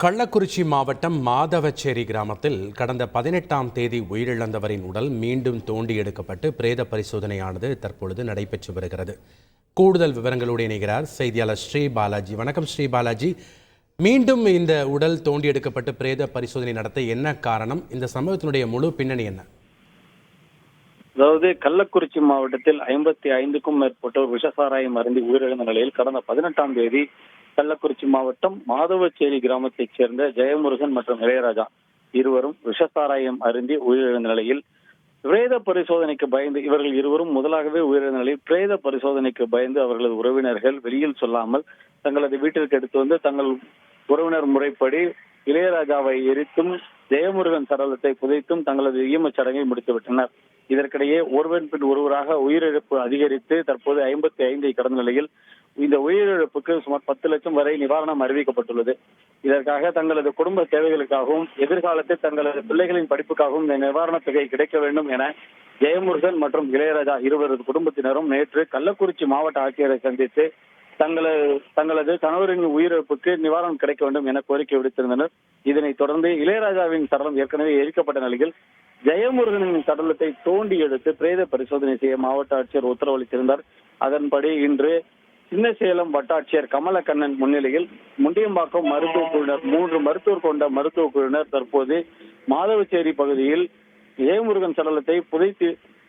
கள்ளக்குறிச்சி மாவட்டம் மாதவச்சேரி கிராமத்தில் கடந்த 18ஆம் தேதி உயிரிழந்தவரின் உடல் மீண்டும் தோண்டி எடுக்கப்பட்டு பிரேத பரிசோதனையானது தற்பொழுது நடைபெற்று வருகிறது. கூடுதல் விவரங்களோடு இணைகிறார் செய்தியாளர் ஸ்ரீ பாலாஜி. வணக்கம் ஸ்ரீ பாலாஜி. மீண்டும் இந்த உடல் தோண்டி எடுக்கப்பட்டு பிரேத பரிசோதனை நடத்த என்ன காரணம்? இந்த சம்பவத்தினுடைய முழு பின்னணி என்ன? அதாவது கள்ளக்குறிச்சி மாவட்டத்தில் 55க்கும் மேற்பட்டோர் விஷசாராயம் அருந்தி உயிரிழந்த நிலையில் கடந்த 18ஆம் தேதி கள்ளக்குறிச்சி மாவட்டம் மாதவச்சேரி கிராமத்தைச் சேர்ந்த ஜெயமுருகன் மற்றும் இளையராஜா இருவரும் விஷசாராயம் அருந்தி உயிரிழந்த நிலையில் பிரேத பரிசோதனைக்கு பயந்து இவர்கள் இருவரும் முதலாகவே உயிரிழந்த நிலையில் பிரேத பரிசோதனைக்கு பயந்து அவர்களது உறவினர்கள் வெளியில் சொல்லாமல் தங்களது வீட்டிற்கு எடுத்து வந்து தங்கள் உறவினர் முறைப்படி இளையராஜாவை எரித்தும் ஜெயமுருகன் சடலத்தை புதைத்தும் தங்களது ஈமச் சடங்கை முடித்துவிட்டனர். இதற்கிடையே ஒருவன் பின் ஒருவராக உயிரிழப்பு அதிகரித்து தற்போது 55ஐ கடந்த நிலையில் இந்த உயிரிழப்புக்கு சுமார் 10 லட்சம் வரை நிவாரணம் அறிவிக்கப்பட்டுள்ளது. இதற்காக தங்களது குடும்ப தேவைகளுக்காகவும் எதிர்காலத்தில் தங்களது பிள்ளைகளின் படிப்புக்காகவும் இந்த நிவாரணத் தொகை கிடைக்க வேண்டும் என ஜெயமுருகன் மற்றும் இளையராஜா இருவரது குடும்பத்தினரும் நேற்று கள்ளக்குறிச்சி மாவட்ட ஆட்சியரை சந்தித்து தங்களது கணவரின் உயிரிழப்புக்கு நிவாரணம் கிடைக்க வேண்டும் என கோரிக்கை விடுத்திருந்தனர். இதனைத் தொடர்ந்து இளையராஜாவின் சடலம் ஏற்கனவே எரிக்கப்பட்ட நிலையில் ஜெயமுருகனின் சடலத்தை தோண்டி எடுத்து பிரேத பரிசோதனை செய்ய மாவட்ட ஆட்சியர் உத்தரவளித்திருந்தார். அதன்படி இன்று சின்னசேலம் வட்டாட்சியர் கமலக்கண்ணன் முன்னிலையில் முண்டியம்பாக்கம் மருத்துவக் குழுவினர் 3 மருத்துவர் கொண்ட மருத்துவக் குழுவினர் தற்போது மாதவச்சேரி பகுதியில் ஜெயமுருகன் சடலத்தை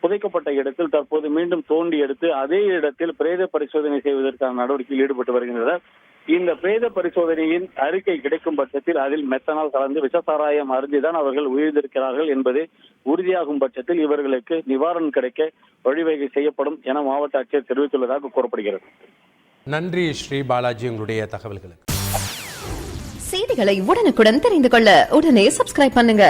புதைக்கப்பட்ட இடத்தில் தற்போது மீண்டும் தோண்டி எடுத்து அதே இடத்தில் பிரேத பரிசோதனை செய்வதற்கான நடவடிக்கையில் ஈடுபட்டு வருகின்றனர். இந்த பிரேத பரிசோதனையின் அறிக்கை கிடைக்கும் பட்சத்தில் அதில் மெத்தனால் கலந்து விஷசாராயம் அருந்திதான் அவர்கள் உயிரிழந்திருக்கிறார்கள் என்பது உறுதியாகும் பட்சத்தில் இவர்களுக்கு நிவாரணம் கிடைக்க வழிவகை செய்யப்படும் என மாவட்ட ஆட்சியர் தெரிவித்துள்ளதாக கூறப்படுகிறது. நன்றி ஸ்ரீ பாலாஜி, உங்களுடைய தகவல்களுக்கு. செய்திகளை உடனுக்குடன் தெரிந்து கொள்ள உடனே சப்ஸ்கிரைப் பண்ணுங்க.